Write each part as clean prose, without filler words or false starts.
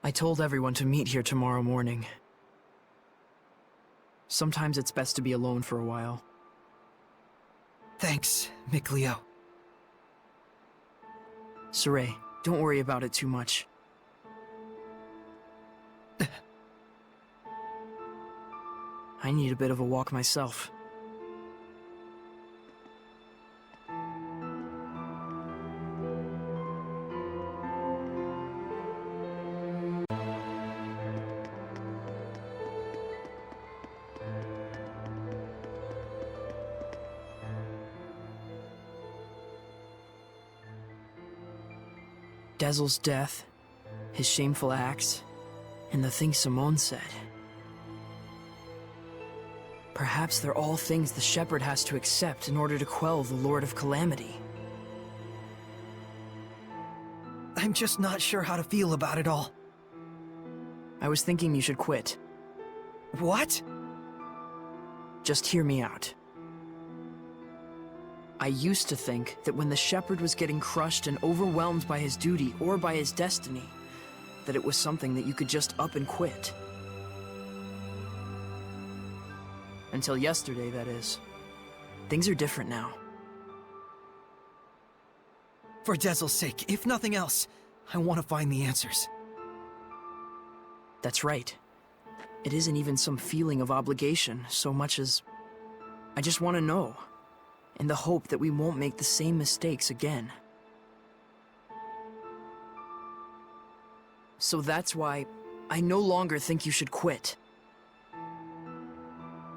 I told everyone to meet here tomorrow morning. Sometimes it's best to be alone for a while. Thanks, Mikleo. Saray, don't worry about it too much. I need a bit of a walk myself. Dezel's death, his shameful acts, and the things Simone said. Perhaps they're all things the shepherd has to accept in order to quell the Lord of Calamity. I'm just not sure how to feel about it all. I was thinking you should quit. What? Just hear me out. I used to think that when the shepherd was getting crushed and overwhelmed by his duty or by his destiny, that it was something that you could just up and quit. Until yesterday, that is. Things are different now. For Dezel's sake, if nothing else, I want to find the answers. That's right. It isn't even some feeling of obligation so much as I just want to know, in the hope that we won't make the same mistakes again. So that's why I no longer think you should quit.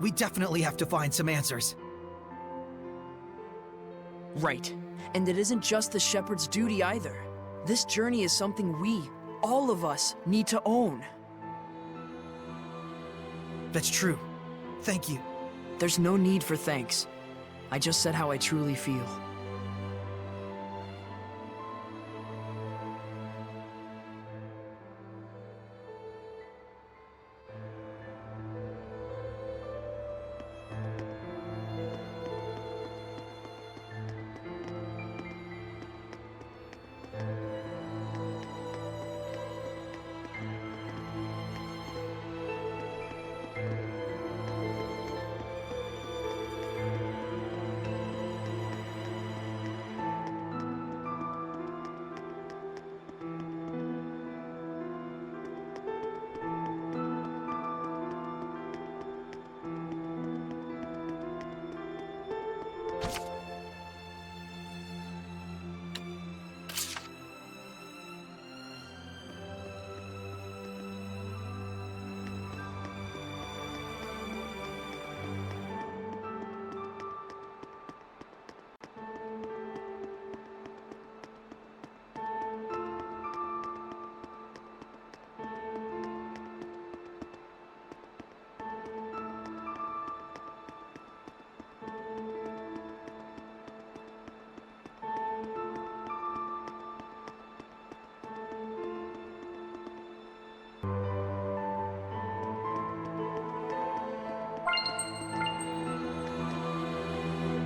We definitely have to find some answers. Right. And it isn't just the shepherd's duty either. This journey is something we, all of us, need to own. That's true. Thank you. There's no need for thanks. I just said how I truly feel.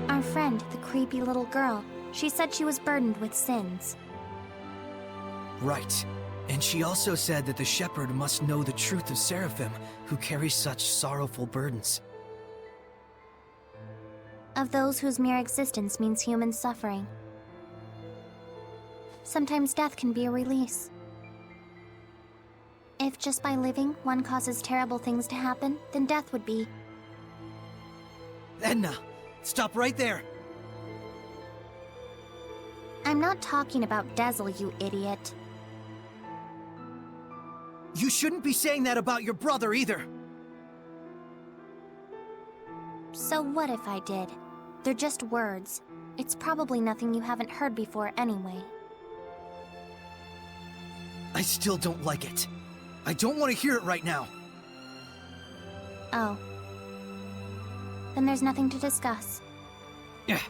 Our friend, the creepy little girl, she said she was burdened with sins. Right. And she also said that the shepherd must know the truth of Seraphim, who carry such sorrowful burdens. Of those whose mere existence means human suffering. Sometimes death can be a release. If just by living one causes terrible things to happen, then death would be. Edna, stop right there! I'm not talking about Dezel, you idiot. You shouldn't be saying that about your brother either! So what if I did? They're just words. It's probably nothing you haven't heard before anyway. I still don't like it. I don't want to hear it right now. Oh. Then there's nothing to discuss. Yeah.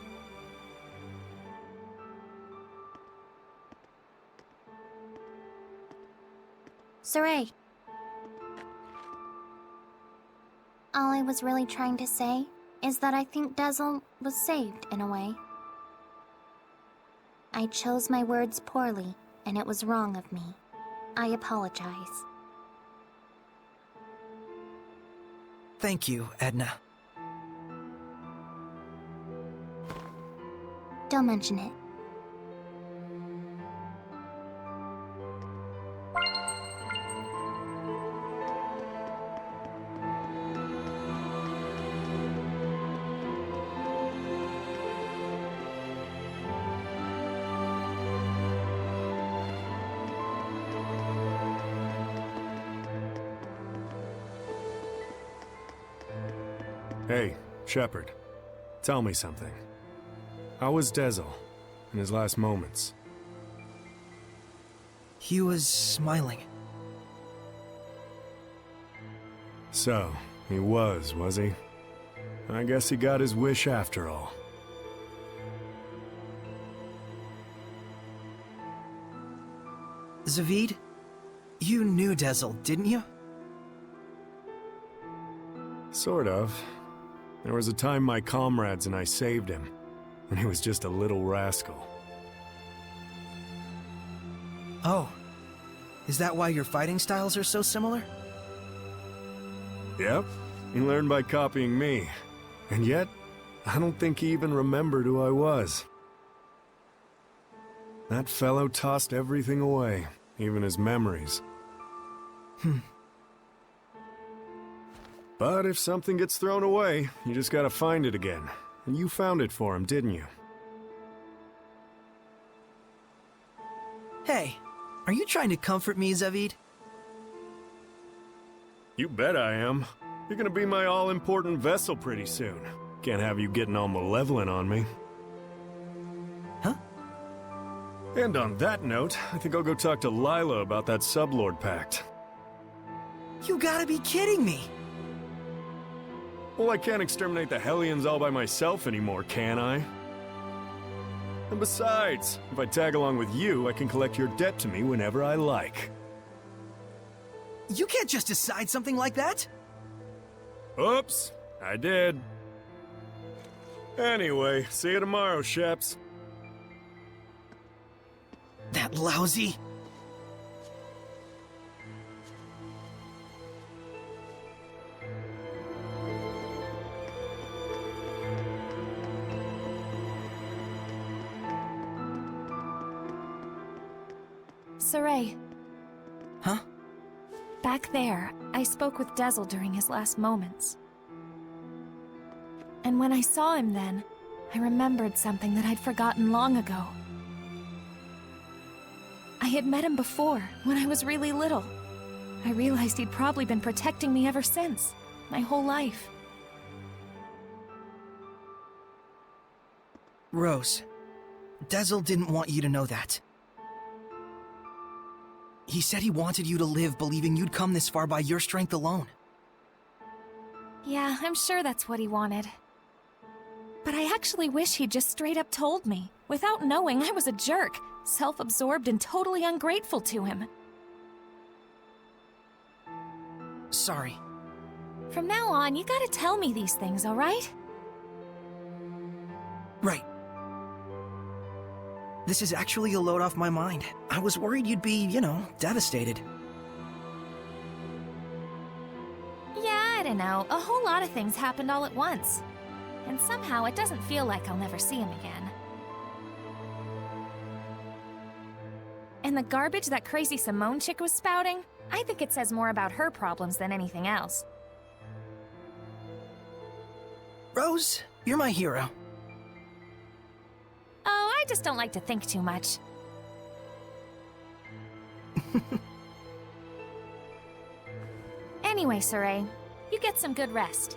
Saray. All I was really trying to say is that I think Dezel was saved in a way. I chose my words poorly, and it was wrong of me. I apologize. Thank you, Edna. Don't mention it. Hey, Shepard. Tell me something. How was Dezel in his last moments? He was smiling. So, he was he? I guess he got his wish after all. Zaveid, you knew Dezel, didn't you? Sort of. There was a time my comrades and I saved him, and he was just a little rascal. Oh. Is that why your fighting styles are so similar? Yep. He learned by copying me. And yet, I don't think he even remembered who I was. That fellow tossed everything away, even his memories. But if something gets thrown away, you just gotta find it again. And you found it for him, didn't you? Hey, are you trying to comfort me, Zaveid? You bet I am. You're gonna be my all-important vessel pretty soon. Can't have you getting all malevolent on me. Huh? And on that note, I think I'll go talk to Lila about that Sublord Pact. You gotta be kidding me! Well, I can't exterminate the Hellions all by myself anymore, can I? And besides, if I tag along with you, I can collect your debt to me whenever I like. You can't just decide something like that! Oops, I did. Anyway, see you tomorrow, Sheps. That lousy... Saray. Huh? Back there, I spoke with Dezel during his last moments. And when I saw him then, I remembered something that I'd forgotten long ago. I had met him before, when I was really little. I realized he'd probably been protecting me ever since, my whole life. Rose, Dezel didn't want you to know that. He said he wanted you to live believing you'd come this far by your strength alone. Yeah, I'm sure that's what he wanted. But I actually wish he'd just straight up told me, without knowing I was a jerk, self-absorbed and totally ungrateful to him. Sorry. From now on, you gotta tell me these things, alright? Right. This is actually a load off my mind. I was worried you'd be, devastated. Yeah, I don't know. A whole lot of things happened all at once. And somehow it doesn't feel like I'll never see him again. And the garbage that crazy Simone chick was spouting, I think it says more about her problems than anything else. Rose, you're my hero. Oh, I just don't like to think too much. Anyway, Saray, you get some good rest.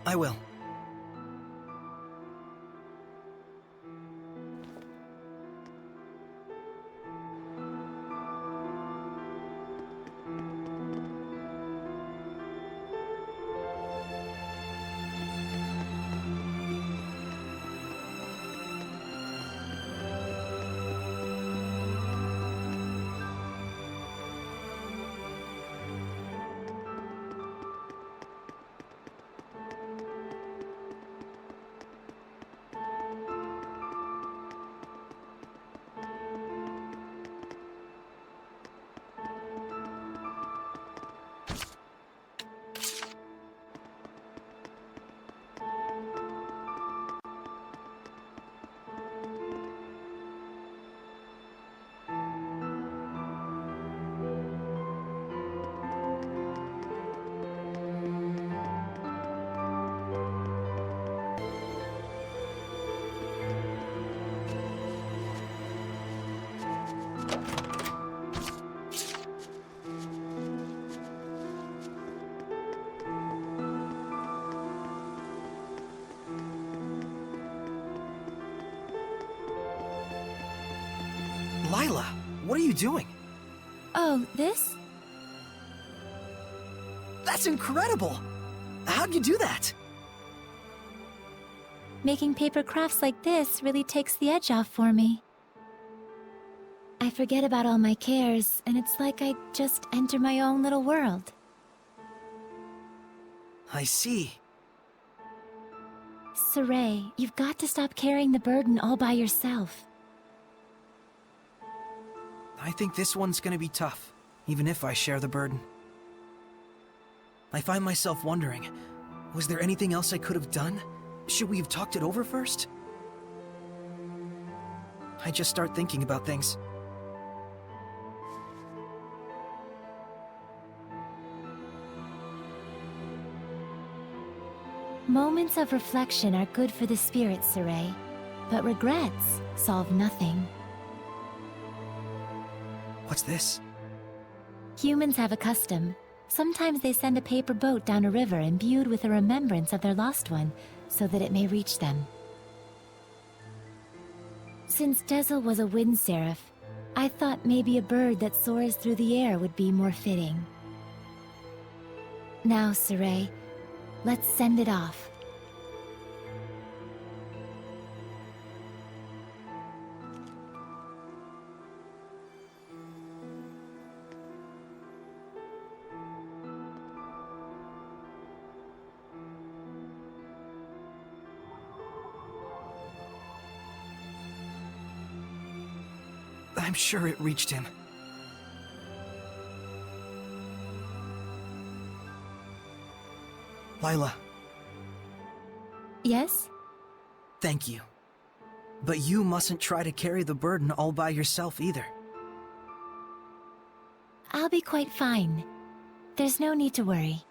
I will. Lila, what are you doing? Oh, this? That's incredible! How'd you do that? Making paper crafts like this really takes the edge off for me. I forget about all my cares, and it's like I just enter my own little world. I see. Saray, you've got to stop carrying the burden all by yourself. I think this one's gonna be tough, even if I share the burden. I find myself wondering, was there anything else I could have done? Should we have talked it over first? I just start thinking about things. Moments of reflection are good for the spirit, Saray, but regrets solve nothing. What's this? Humans have a custom. Sometimes they send a paper boat down a river imbued with a remembrance of their lost one, so that it may reach them. Since Dezel was a wind seraph, I thought maybe a bird that soars through the air would be more fitting. Now, Saray, let's send it off. I'm sure it reached him. Lila, Yes? thank you. But you mustn't try to carry the burden all by yourself either. I'll be quite fine. There's no need to worry.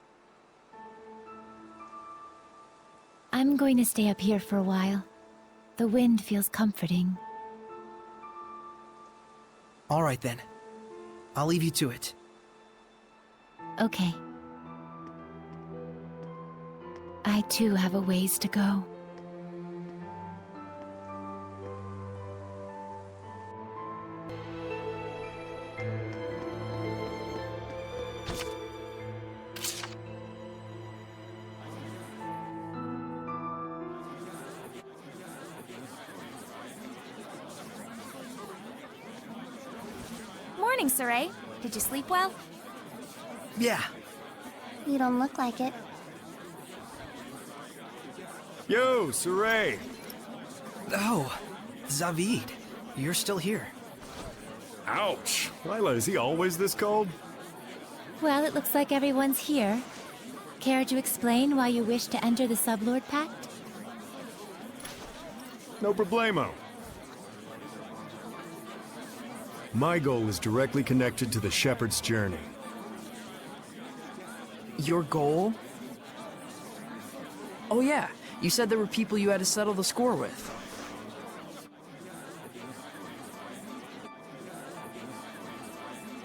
I'm going to stay up here for a while. The wind feels comforting. All right then. I'll leave you to it. Okay. I too have a ways to go. Morning, Saray. Did you sleep well? Yeah, You don't look like it. Yo, Saray! oh, Zavid, you're still here. Ouch! Lila, is he always this cold? Well, it looks like everyone's here. Care to explain why you wish to enter the Sublord Pact? No problemo. My goal is directly connected to the Shepherd's journey. Your goal? Oh yeah, you said there were people you had to settle the score with.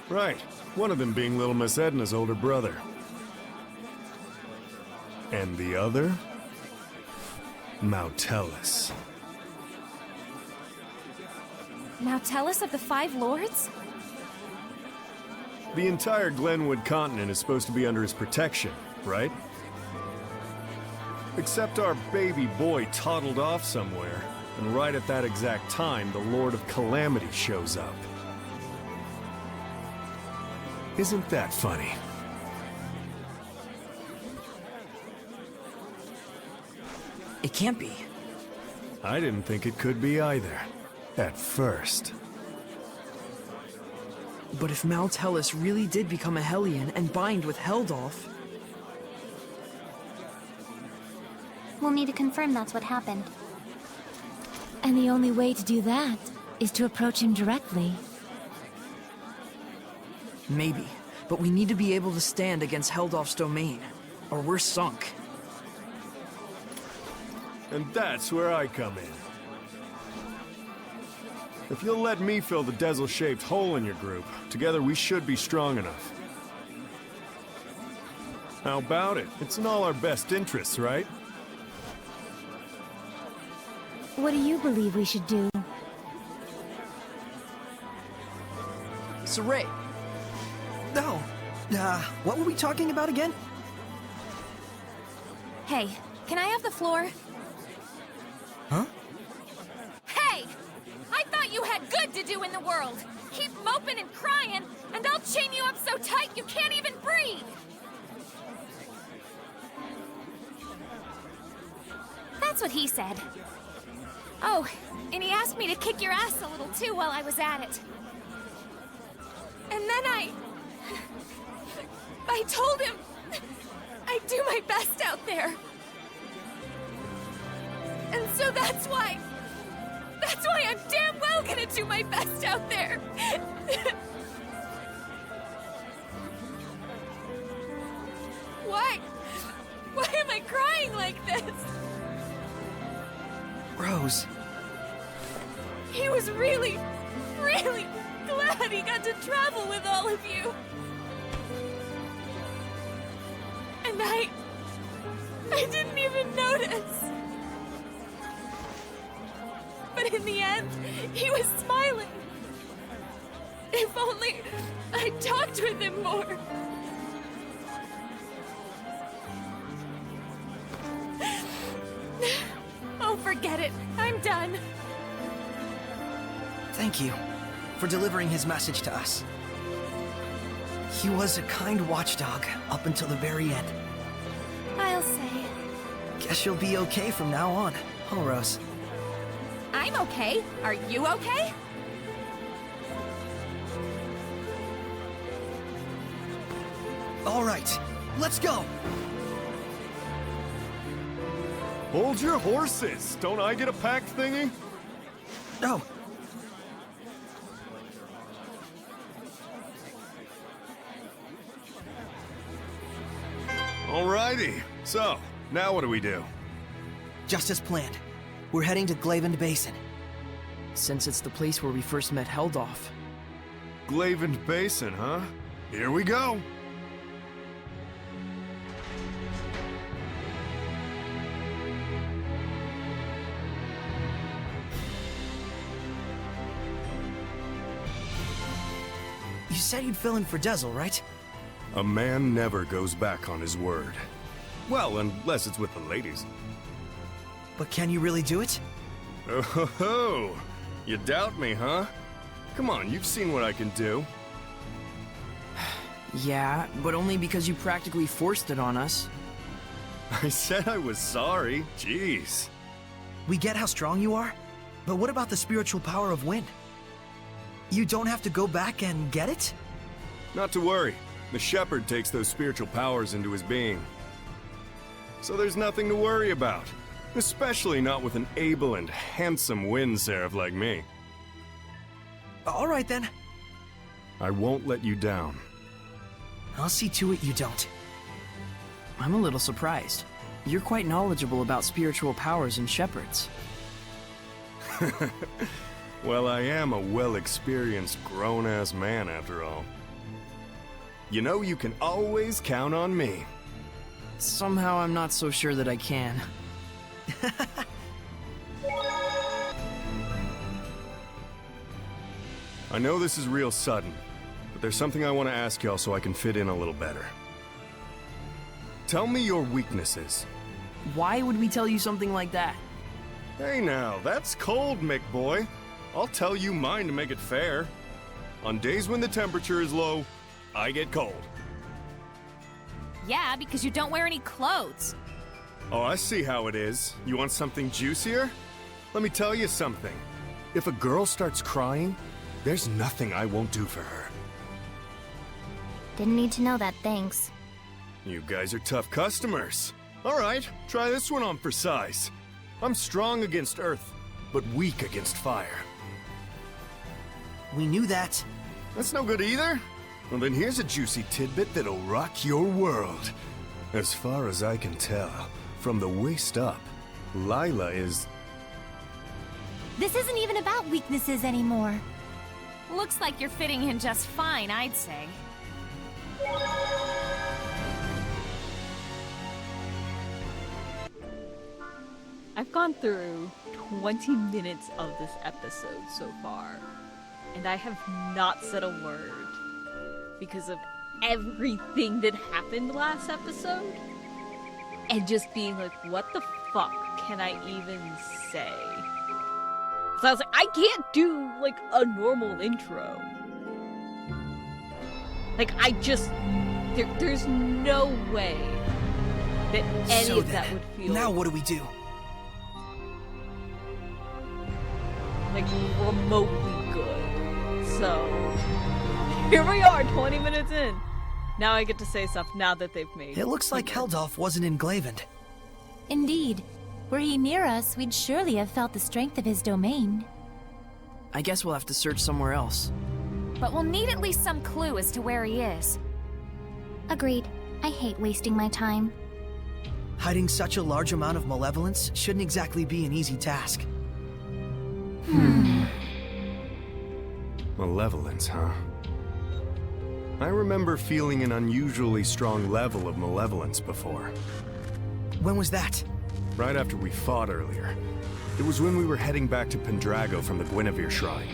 Right. One of them being Little Miss Edna's older brother. And the other? Mautellus. Now tell us of the Five Lords? The entire Glenwood continent is supposed to be under his protection, right? Except our baby boy toddled off somewhere, and right at that exact time, the Lord of Calamity shows up. Isn't that funny? It can't be. I didn't think it could be either. At first. But if Mautellus really did become a Hellion and bind with Heldolf... We'll need to confirm that's what happened. And the only way to do that is to approach him directly. Maybe. But we need to be able to stand against Heldolf's domain, or we're sunk. And that's where I come in. If you'll let me fill the Dezel-shaped hole in your group, together we should be strong enough. How about it? It's in all our best interests, right? What do you believe we should do? Saray. No. What were we talking about again? Hey, can I have the floor? Huh? Hey! I thought you had good to do in the world! Keep moping and crying, and I'll chain you up so tight you can't even breathe! That's what he said. Oh, and he asked me to kick your ass a little too while I was at it. And then I told him I'd do my best out there. And so that's why I'm damn well gonna do my best out there. Why am I crying like this? Rose. He was really, really glad he got to travel with all of you. And I didn't even notice. But in the end, he was smiling. If only I'd talked with him more. Oh, forget it. I'm done. Thank you for delivering his message to us. He was a kind watchdog up until the very end. I'll say. Guess you'll be okay from now on, huh, Rose? I'm okay. Are you okay? All right, let's go! Hold your horses! Don't I get a pack thingy? No. Alrighty. So, now what do we do? Just as planned. We're heading to Glaven Basin. Since it's the place where we first met Heldoff. Glaven Basin, huh? Here we go! You said you'd fill in for Dezel, right? A man never goes back on his word. Well, unless it's with the ladies. But can you really do it? Oh ho ho! You doubt me, huh? Come on, you've seen what I can do. Yeah, but only because you practically forced it on us. I said I was sorry. Jeez. We get how strong you are, but what about the spiritual power of wind? You don't have to go back and get it? Not to worry. The shepherd takes those spiritual powers into his being. So there's nothing to worry about. Especially not with an able and handsome wind seraph like me. All right then. I won't let you down. I'll see to it you don't. I'm a little surprised. You're quite knowledgeable about spiritual powers and shepherds. Well, I am a well-experienced grown-ass man after all. You know you can always count on me. Somehow I'm not so sure that I can. I know this is real sudden, but there's something I want to ask y'all so I can fit in a little better. Tell me your weaknesses. Why would we tell you something like that? Hey now, that's cold, Mick boy. I'll tell you mine to make it fair. On days when the temperature is low, I get cold. Yeah, because you don't wear any clothes. Oh, I see how it is. You want something juicier? Let me tell you something. If a girl starts crying, there's nothing I won't do for her. Didn't need to know that, thanks. You guys are tough customers. All right, try this one on for size. I'm strong against earth, but weak against fire. We knew that. That's no good either. Well, then here's a juicy tidbit that'll rock your world. As far as I can tell, from the waist up, Lila is... This isn't even about weaknesses anymore. Looks like you're fitting in just fine, I'd say. I've gone through 20 minutes of this episode so far, and I have not said a word because of everything that happened last episode, and just being like, what the fuck can I even say? So I was like, I can't do like a normal intro. Like, I just, there's no way that any of that would feel now what do we do? like remotely good. So here we are, 20 minutes in. Now I get to say stuff now that they've made. It looks like Heldolf wasn't in Glaven. Indeed. Were he near us, we'd surely have felt the strength of his domain. I guess we'll have to search somewhere else. But we'll need at least some clue as to where he is. Agreed. I hate wasting my time. Hiding such a large amount of malevolence shouldn't exactly be an easy task. Malevolence, huh? I remember feeling an unusually strong level of malevolence before. When was that? Right after we fought earlier. It was when we were heading back to Pendrago from the Guinevere Shrine.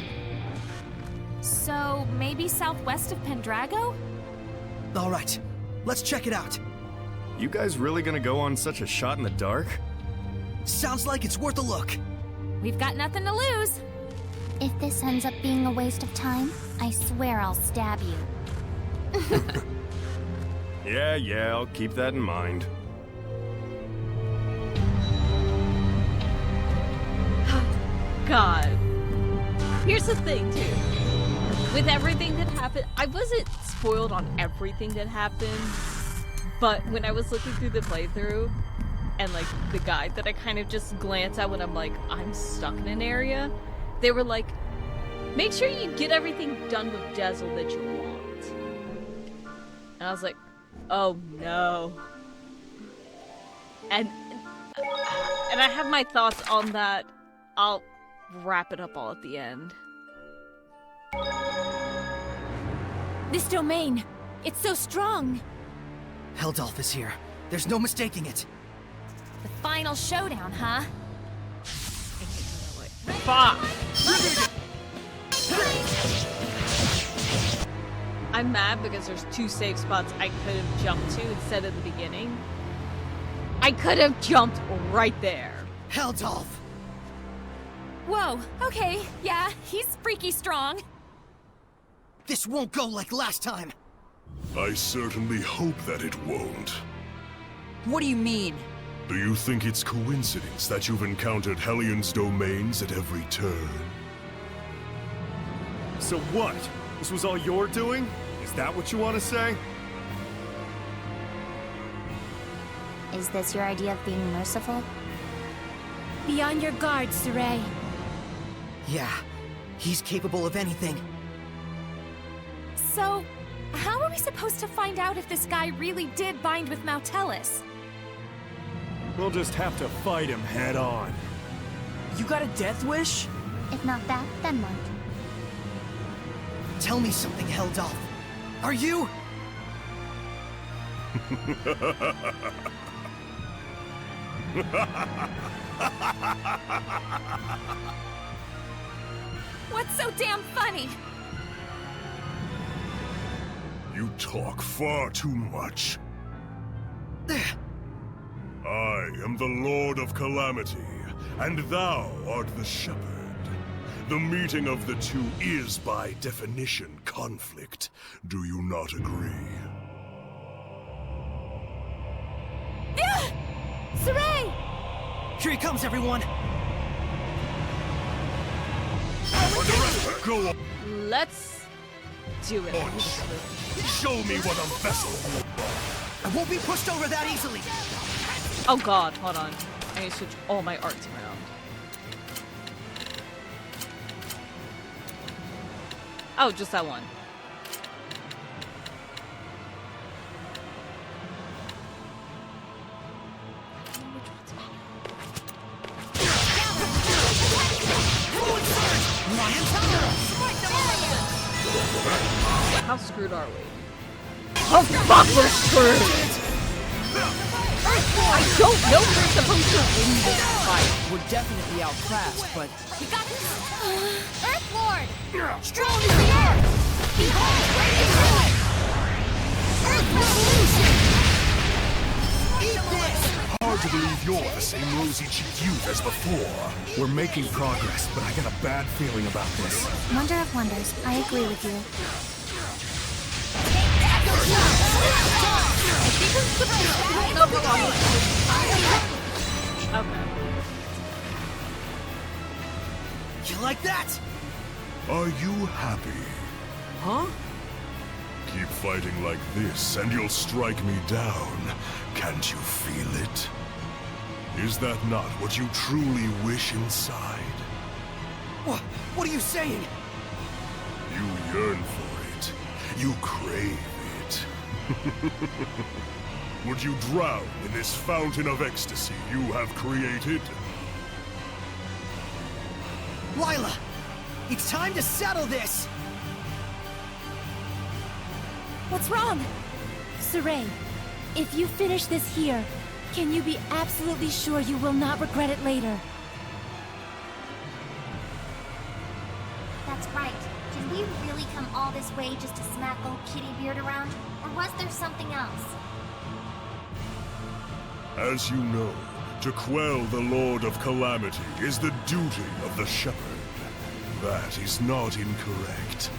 So, maybe southwest of Pendrago? All right, let's check it out. You guys really gonna go on such a shot in the dark? Sounds like it's worth a look. We've got nothing to lose. If this ends up being a waste of time, I swear I'll stab you. Yeah, I'll keep that in mind. God. Here's the thing, too. With everything that happened, I wasn't spoiled on everything that happened, but when I was looking through the playthrough, and like the guide that I kind of just glance at when I'm like, I'm stuck in an area, they were like, make sure you get everything done with Dazzle that you want. And I was like, oh no. And I have my thoughts on that. I'll wrap it up all at the end. This domain, it's so strong. Heldolf is here. There's no mistaking it. The final showdown, huh? Fuck! I'm mad because there's 2 safe spots I could have jumped to instead of the beginning. I could have jumped right there. Heldolf! Whoa, okay, yeah, he's freaky strong. This won't go like last time. I certainly hope that it won't. What do you mean? Do you think it's coincidence that you've encountered Hellion's domains at every turn? So what? This was all you're doing? Is that what you want to say? Is this your idea of being merciful? Be on your guard, Saray. Yeah, he's capable of anything. So, how are we supposed to find out if this guy really did bind with Mautellus? We'll just have to fight him head on. You got a death wish? If not that, then what? Tell me something, Heldolf. Are you? What's so damn funny? You talk far too much. I am the Lord of Calamity, and thou art the Shepherd. The meeting of the two is, by definition, conflict. Do you not agree? Saray! Here he comes, everyone! Go on! Let's do it. Show me what a vessel you are! I won't be pushed over that easily! Oh god, hold on. I need to switch all my arts around. Oh, just that one. How screwed are we? Oh fuck, we're screwed! I don't know if we're supposed to win this fight. We're definitely outclassed, but We got this! Earth Lord! Strong as the earth! Behold, radiant light! Earth revolution! Eat this! Hard to believe you're the same rosy-cheeked youth as before. We're making progress, but I got a bad feeling about this. Wonder of wonders. I agree with you. Okay. You like that? Are you happy? Huh? Keep fighting like this, and you'll strike me down. Can't you feel it? Is that not what you truly wish inside? What are you saying? You yearn for it. You crave it. Would you drown in this fountain of ecstasy you have created? Lila! It's time to settle this! What's wrong? Saray, if you finish this here, can you be absolutely sure you will not regret it later? That's right. Did we really come all this way just to smack old Kitty Beard around? Or was there something else? As you know, to quell the Lord of Calamity is the duty of the Shepherd. That is not incorrect.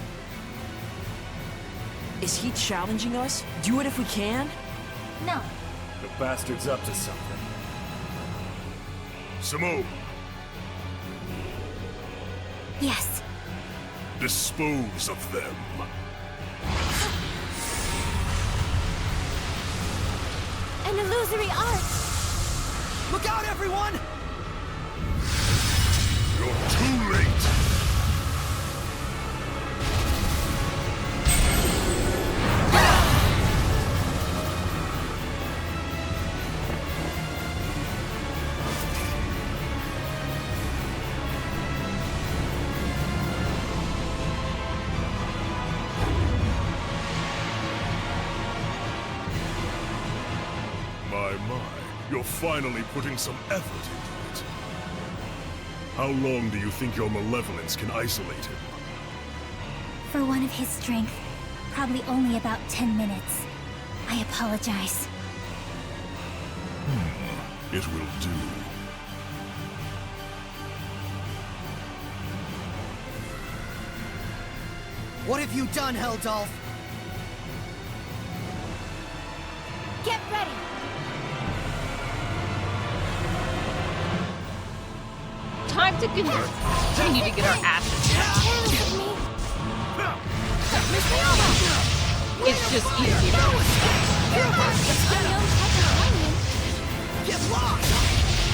Is he challenging us? Do it if we can? No. The bastard's up to something. Simone, Yes. dispose of them. An illusory art! Look out, everyone! You're too late. My, you're finally putting some effort into it. How long do you think your malevolence can isolate him? For one of his strength, probably only about 10 minutes. I apologize. It will do. What have you done, Heldolf? Get ready! Time to continue to get our asses kicked. It's just easy. Get lost!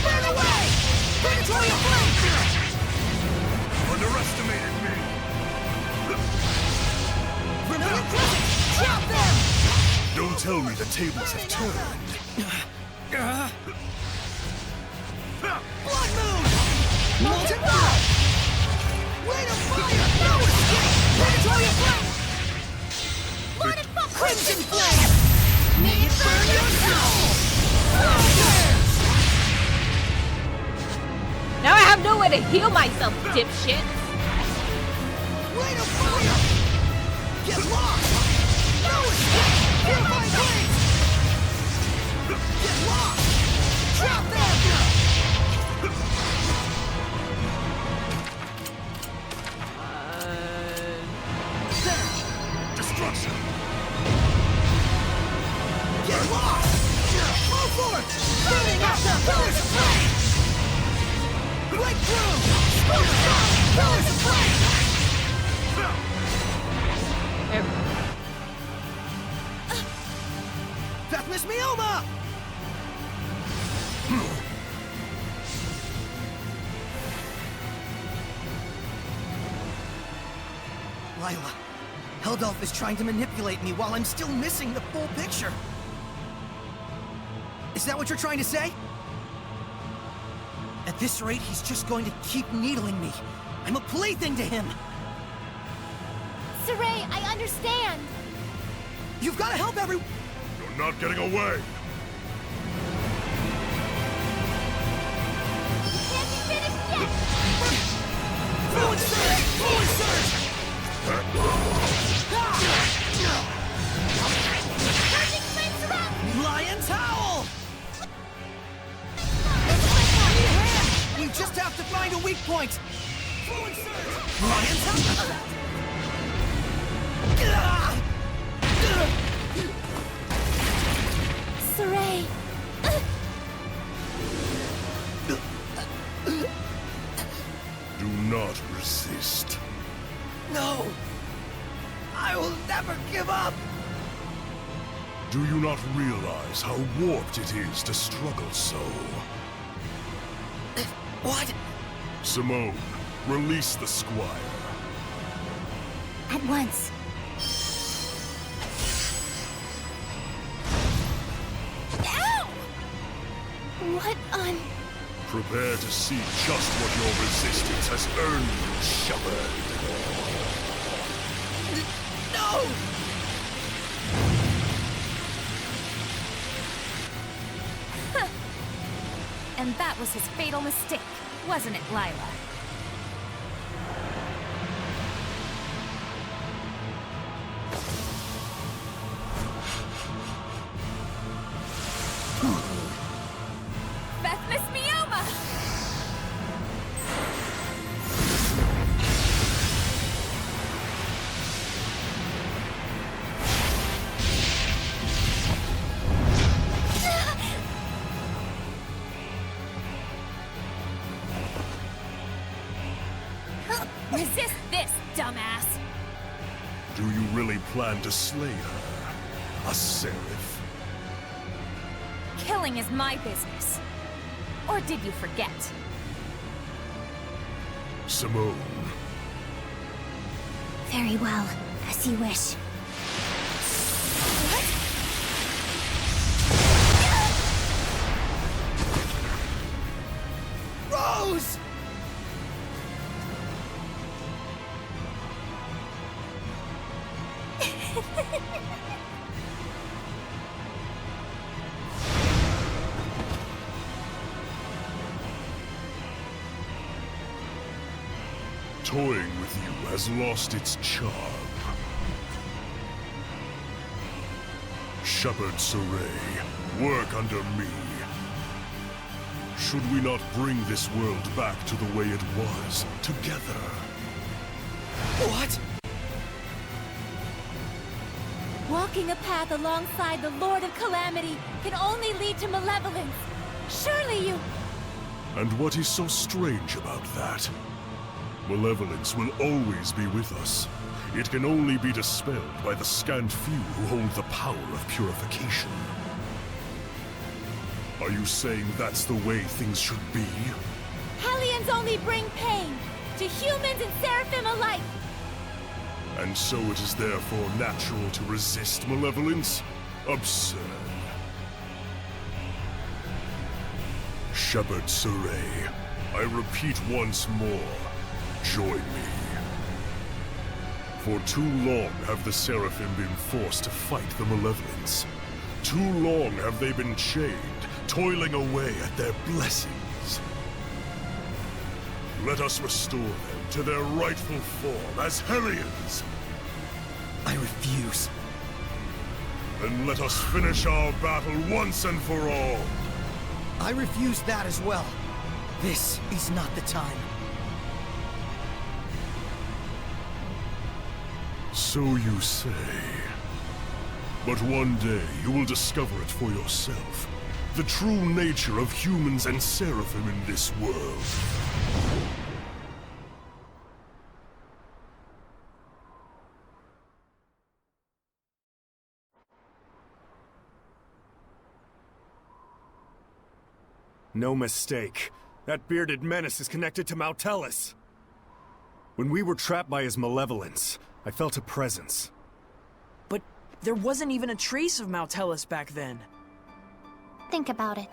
Burn away! Predatory flame! Underestimated me. Brilliant presence! Trap them! Don't tell me the tables have turned. Blood moon! Molten blood! Rain of fire! No escape! Predatory flame! Lord of fuck! Crimson flame! May it burn your soul! Now I have no way to heal myself, dipshit. Rain of fire! Get lost! No escape! Purifying flames! Get lost! Trap them! Destruction. Get lost! Move forward! Burning out the pillars of flame! Break through! Smoke down! Pillars of flame! There we go. Death Miss Mioma! Lila, Heldolf is trying to manipulate me while I'm still missing the full picture. Is that what you're trying to say? At this rate, he's just going to keep needling me. I'm a plaything to him. Saray, I understand! You've got to help everyone. You're not getting away. Can't be finished yet! Fluid surge! Fluid surge! Saray! Do not resist. No! I will never give up! Do you not realize how warped it is to struggle so? What? Simone, release the squire. At once. Ow! What on... Prepare to see just what your resistance has earned you, Shepherd. No! And that was his fatal mistake, wasn't it, Lila? Bethmas Mioma! Resist this, dumbass! Do you really plan to slay her? A seraph? Killing is my business. Or did you forget? Simone, Very well, as you wish. Rose! toying with you has lost its charm. Shepherd Saray, work under me. Should we not bring this world back to the way it was, together? What? Walking a path alongside the Lord of Calamity can only lead to malevolence. Surely you... And what is so strange about that? Malevolence will always be with us. It can only be dispelled by the scant few who hold the power of purification. Are you saying that's the way things should be? Hellions only bring pain to humans and seraphim alike. And so it is therefore natural to resist malevolence? Absurd. Shepherd Saray, I repeat once more, join me. For too long have the Seraphim been forced to fight the Malevolence. Too long have they been chained, toiling away at their blessings. Let us restore them to their rightful form as Hellions. I refuse. Then let us finish our battle once and for all. I refuse that as well. This is not the time. So you say. But one day you will discover it for yourself. The true nature of humans and seraphim in this world. No mistake. That bearded menace is connected to Mautellus. When we were trapped by his malevolence, I felt a presence. But there wasn't even a trace of Mautellus back then. Think about it.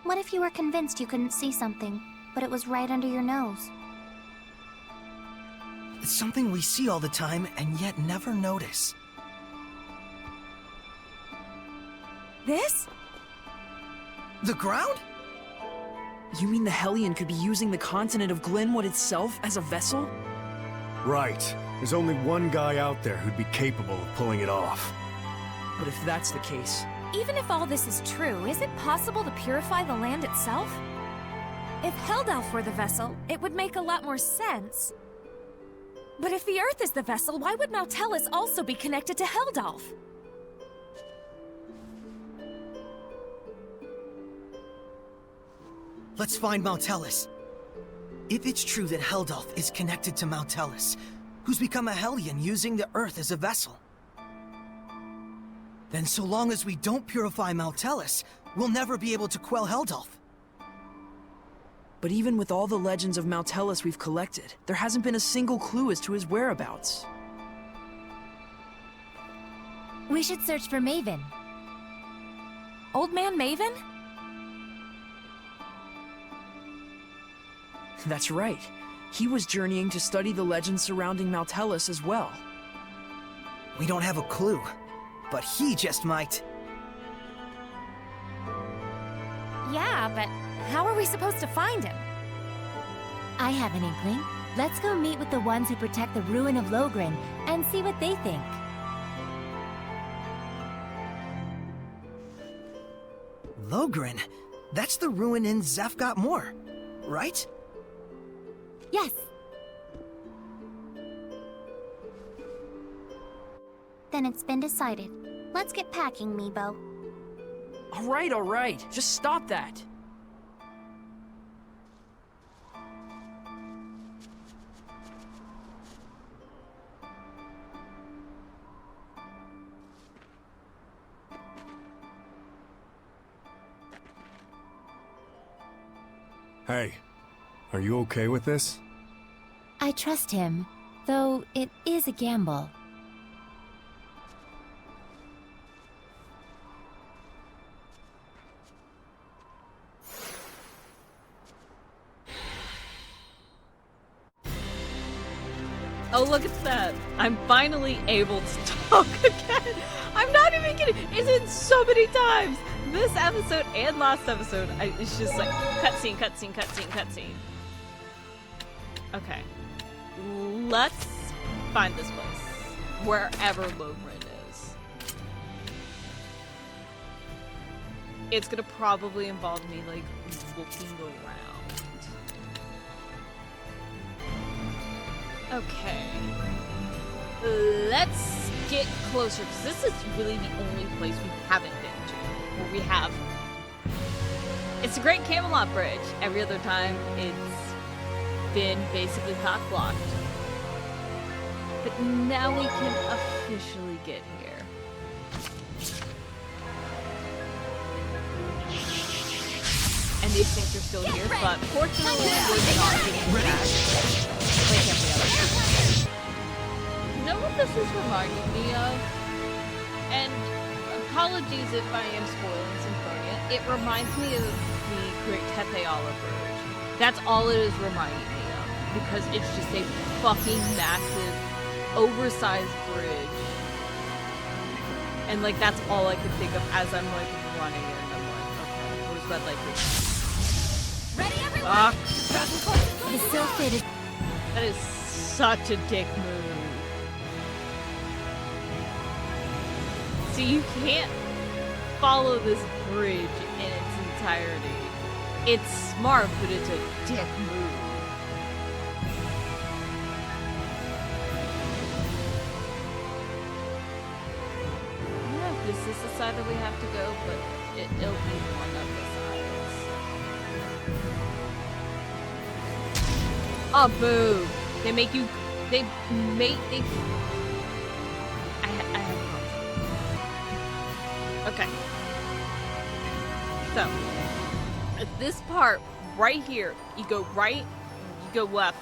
What if you were convinced you couldn't see something, but it was right under your nose? It's something we see all the time and yet never notice. This? The ground? You mean the Hellion could be using the continent of Glenwood itself as a vessel? Right. There's only one guy out there who'd be capable of pulling it off. But if that's the case... Even if all this is true, is it possible to purify the land itself? If Heldelf were the vessel, it would make a lot more sense. But if the Earth is the vessel, why would Mautellus also be connected to Heldalf? Let's find Mautellus. If it's true that Heldalf is connected to Mautellus, who's become a Hellion using the Earth as a vessel, then so long as we don't purify Mautellus, we'll never be able to quell Heldalf. But even with all the legends of Mautellus we've collected, there hasn't been a single clue as to his whereabouts. We should search for Maven. Old Man Maven? That's right. He was journeying to study the legends surrounding Mautellus as well. We don't have a clue, but he just might. Yeah, but how are we supposed to find him? I have an inkling. Let's go meet with the ones who protect the ruin of Logren and see what they think. Logren? That's the ruin in Zefgot Moor, right? Yes. Then it's been decided. Let's get packing, Meebo. All right. Just stop that. Hey, are you okay with this? I trust him, though it is a gamble. Oh, look at that. I'm finally able to talk again. I'm not even kidding. It's in so many times. This episode and last episode, it's just like cutscene. Okay. Let's find this place. Wherever Logren is. It's gonna probably involve me, like, looking around. Okay. Let's get closer, because this is really the only place we haven't been to. Where we have... It's a Great Camelot Bridge. Every other time, it's been basically cock-blocked. But now we can officially get here. And these things are still here, but fortunately we're not getting crashed. Like every other time. You know what this is reminding me of? And apologies if I am spoiling Symphonia. It reminds me of the Great Tepeala Bridge. That's all it is reminding me of. Because it's just a fucking massive, oversized bridge. And like that's all I could think of as I'm like running it. And I'm like, okay, where's that like Ready, everyone? The ill-fated. That is such a dick move. See, you can't follow this bridge in its entirety. It's smart, but it's a dick move. I don't know if this is the side that we have to go, but it'll be one of the sides. Oh, boo! They make you. I have problems. Okay. So, at this part, right here, you go right, you go left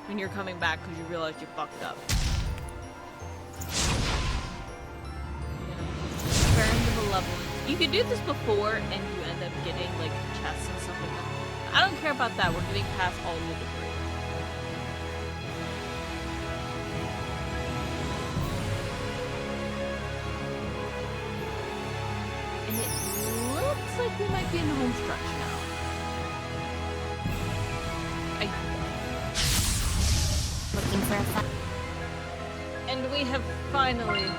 when you're coming back because you realize you fucked up. Burn the malevolence. You can do this before and you end up getting like chests and stuff like that. I don't care about that. We're getting past all of the debris. And it looks like we might be in the home stretch now. Looking for a fight. And we have finally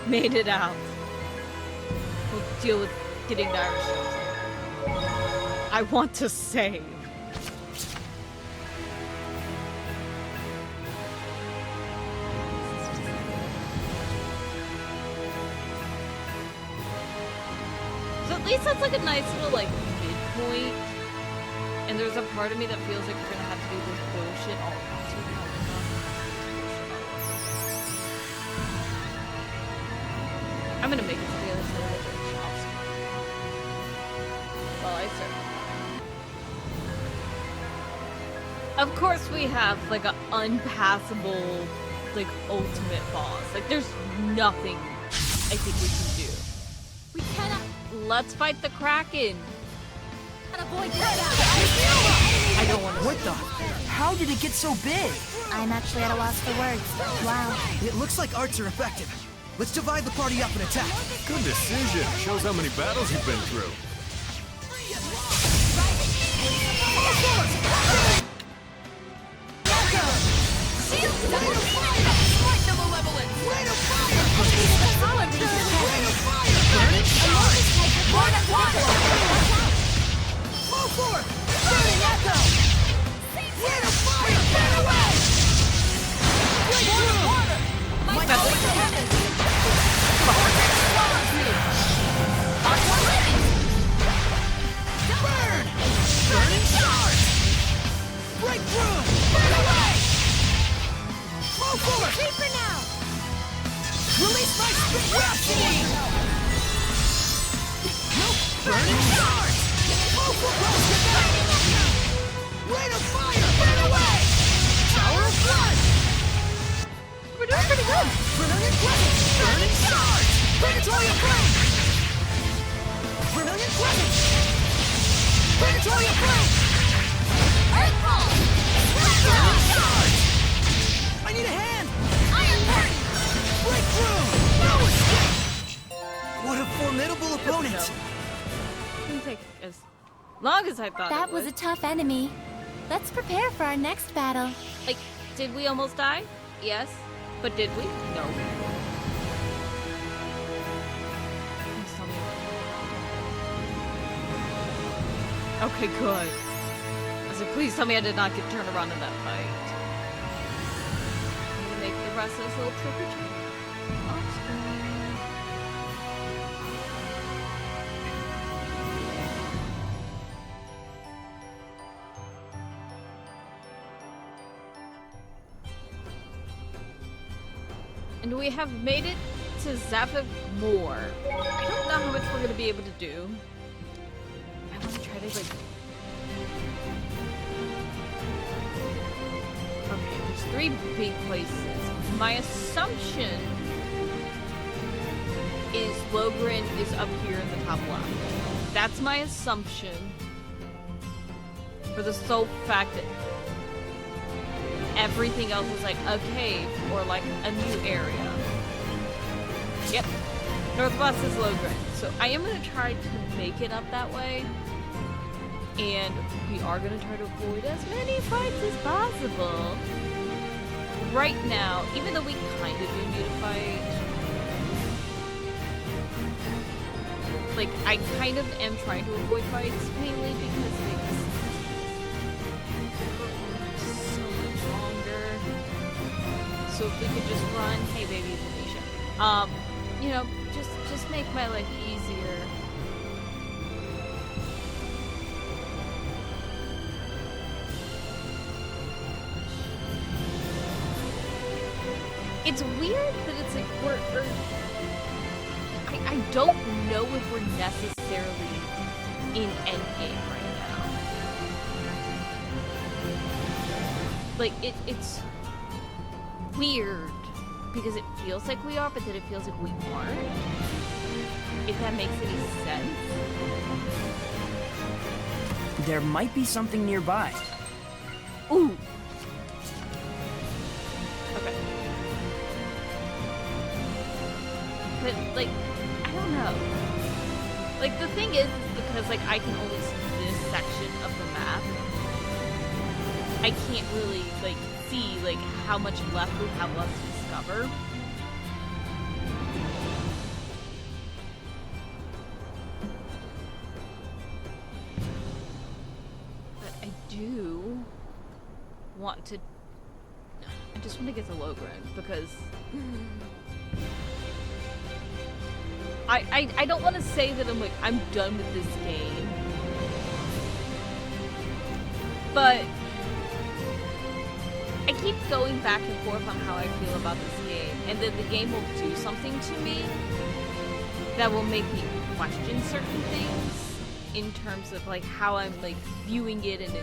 made it out. We'll deal with getting the Irish shows. I want to save. at least that's like a nice little like midpoint. And there's a part of me that feels like you're gonna have to do this bullshit all around. I'm gonna make it to the other side of the bridge. Well, I serve. Of course we have like an unpassable, like ultimate boss. Like there's nothing I think we can do. We cannot Let's fight the Kraken. avoid this. I don't want to. What the? How did it get so big? I'm actually at a loss for words. Wow. It looks like arts are effective. Let's divide the party up and attack. Good decision. Shows how many battles you've been through. We're doing pretty good. I need a hand! What a formidable opponent! Didn't take as long as I thought That it was would. a tough enemy. Let's prepare for our next battle. Like, did we almost die? Yes. But did we? No. Please tell me. Okay, good. I was like, please tell me I did not get turned around in that fight. I'm gonna make the rest of this little trick or treat off screen. And we have made it to Zappa Moor. I don't know how much we're gonna be able to do. I want to try to like. Okay, there's 3 big places. My assumption is Logren is up here in the top left. That's my assumption. For the sole fact that everything else is like a cave or like a new area. Yep. Northwest is Logren. So I am going to try to make it up that way. And we are going to try to avoid as many fights as possible. Right now, even though we kind of do need a fight, like, I kind of am trying to avoid fights, mainly because things so much longer. So if we could just run, hey baby, Felicia. You know, just make my life easier. It's weird that it's like I don't know if we're necessarily in endgame right now. Like it's weird because it feels like we are, but then it feels like we aren't. If that makes any sense. There might be something nearby. Ooh. Okay. But, like, I don't know. Like, the thing is because, like, I can only see this section of the map, I can't really, like, see, like, how much left we have left to discover. But I do want to... I just want to get to Logren, because... I don't want to say that I'm done with this game. But I keep going back and forth on how I feel about this game, and then the game will do something to me that will make me question certain things in terms of like how I'm like viewing it and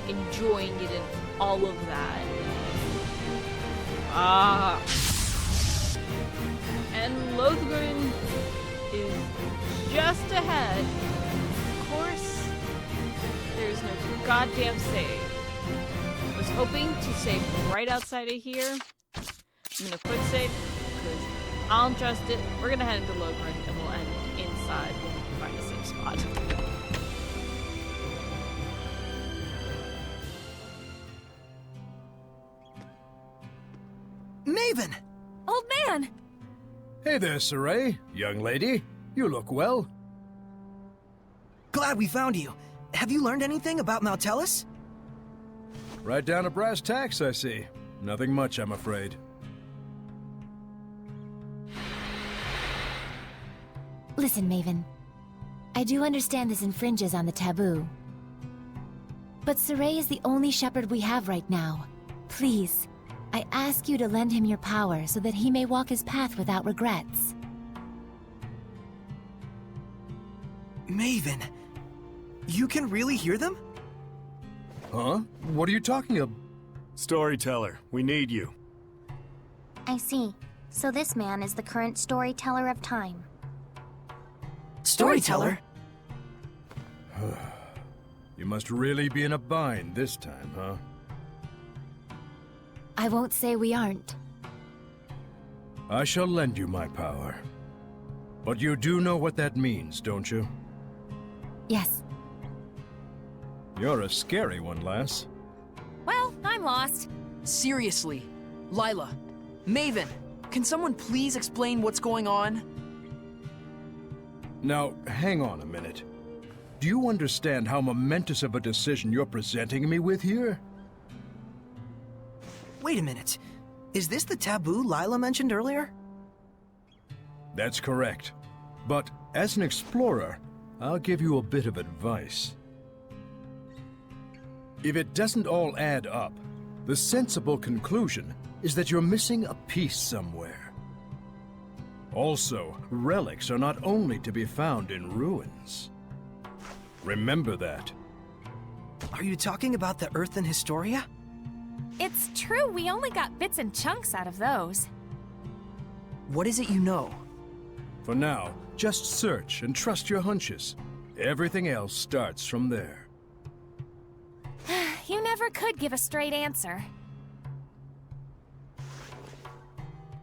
enjoying it and all of that. And Lothgren is just ahead. Of course, there's no goddamn save. I was hoping to save right outside of here. I'm gonna quick save because I don't trust it. We're gonna head into Lothgren and we'll end inside when we find a safe spot. Maven! Old man! Hey there, Saray. Young lady. You look well. Glad we found you. Have you learned anything about Maltellus? Right down to brass tacks, I see. Nothing much, I'm afraid. Listen, Maven. I do understand this infringes on the taboo. But Saray is the only shepherd we have right now. Please, I ask you to lend him your power so that he may walk his path without regrets. Maven, you can really hear them? Huh? What are you talking about? Storyteller, we need you. I see. So this man is the current storyteller of time. Storyteller? You must really be in a bind this time, huh? I won't say we aren't. I shall lend you my power. But you do know what that means, don't you? Yes. You're a scary one, lass. Well, I'm lost. Seriously, Lila, Maven, can someone please explain what's going on? Now, hang on a minute. Do you understand how momentous of a decision you're presenting me with here? Wait a minute. Is this the taboo Lila mentioned earlier? That's correct. But as an explorer, I'll give you a bit of advice. If it doesn't all add up, the sensible conclusion is that you're missing a piece somewhere. Also, relics are not only to be found in ruins. Remember that. Are you talking about the Earthen Historia? It's true, we only got bits and chunks out of those. What is it you know? For now, just search and trust your hunches. Everything else starts from there. You never could give a straight answer.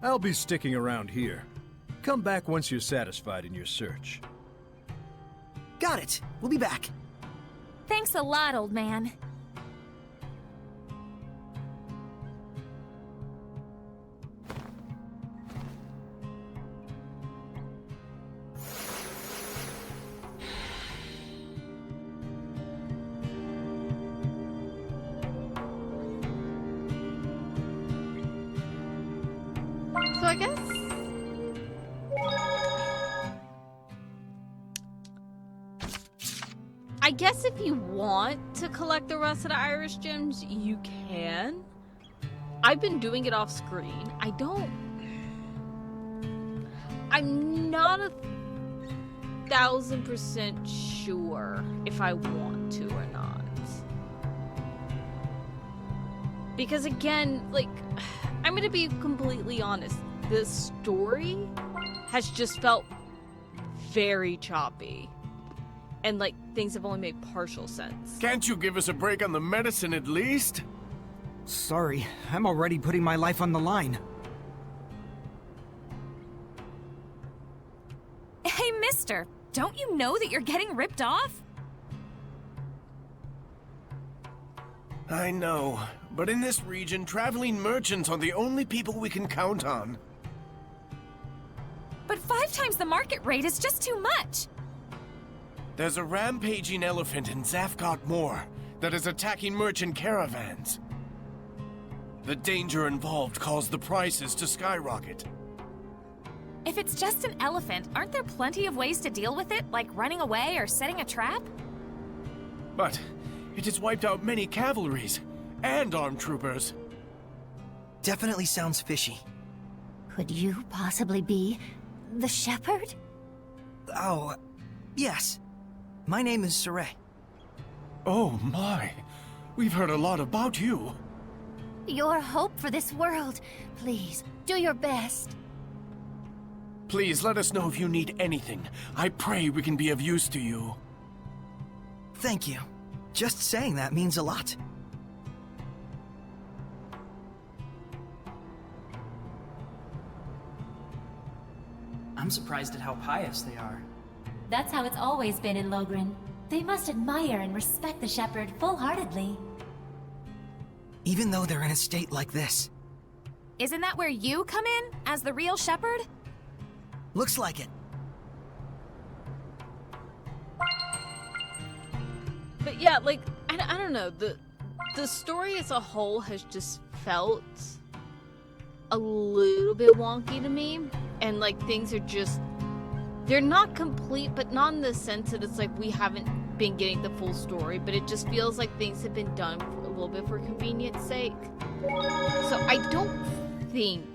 I'll be sticking around here. Come back once you're satisfied in your search. Got it. We'll be back. Thanks a lot, old man. So I guess if you want to collect the rest of the Irish gems, you can. I've been doing it off screen. I'm not 1,000% sure if I want to or not. Because again, like, I'm gonna be completely honest. The story has just felt very choppy. And, like, things have only made partial sense. Can't you give us a break on the medicine at least? Sorry, I'm already putting my life on the line. Hey, mister, don't you know that you're getting ripped off? I know, but in this region, traveling merchants are the only people we can count on. But 5 times the market rate is just too much. There's a rampaging elephant in Zafgot Moor that is attacking merchant caravans. The danger involved caused the prices to skyrocket. If it's just an elephant, aren't there plenty of ways to deal with it, like running away or setting a trap? But it has wiped out many cavalries and armed troopers. Definitely sounds fishy. Could you possibly be the shepherd? Oh, yes. My name is Saray. Oh my. We've heard a lot about you. You're hope for this world. Please, do your best. Please let us know if you need anything. I pray we can be of use to you. Thank you. Just saying that means a lot. I'm surprised at how pious they are. That's how it's always been in Logren. They must admire and respect the shepherd full-heartedly. Even though they're in a state like this. Isn't that where you come in, as the real shepherd? Looks like it. But yeah, like, I don't know, the story as a whole has just felt a little bit wonky to me, and like things are just, they're not complete, but not in the sense that it's like we haven't been getting the full story, but it just feels like things have been done for a little bit for convenience sake. So I don't think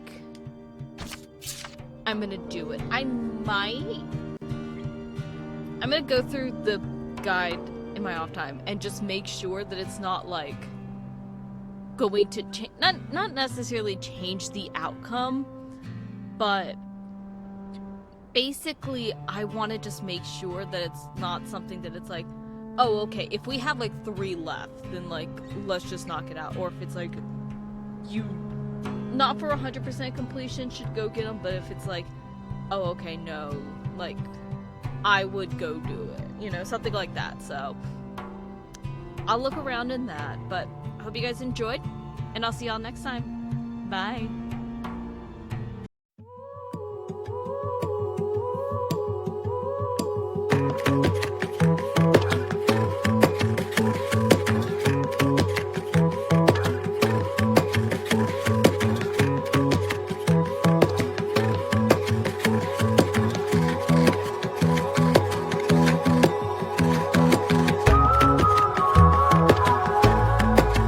I'm gonna do it. I'm gonna go through the guide in my off time and just make sure that it's not like going to not necessarily change the outcome, but basically I want to just make sure that it's not something that it's like, oh okay, if we have like 3 left, then like let's just knock it out. Or if it's like you not for 100% completion should go get them, but if it's like, oh okay, no, like I would go do it, you know, something like that. So I'll look around in that, but I hope you guys enjoyed, and I'll see y'all next time. Bye.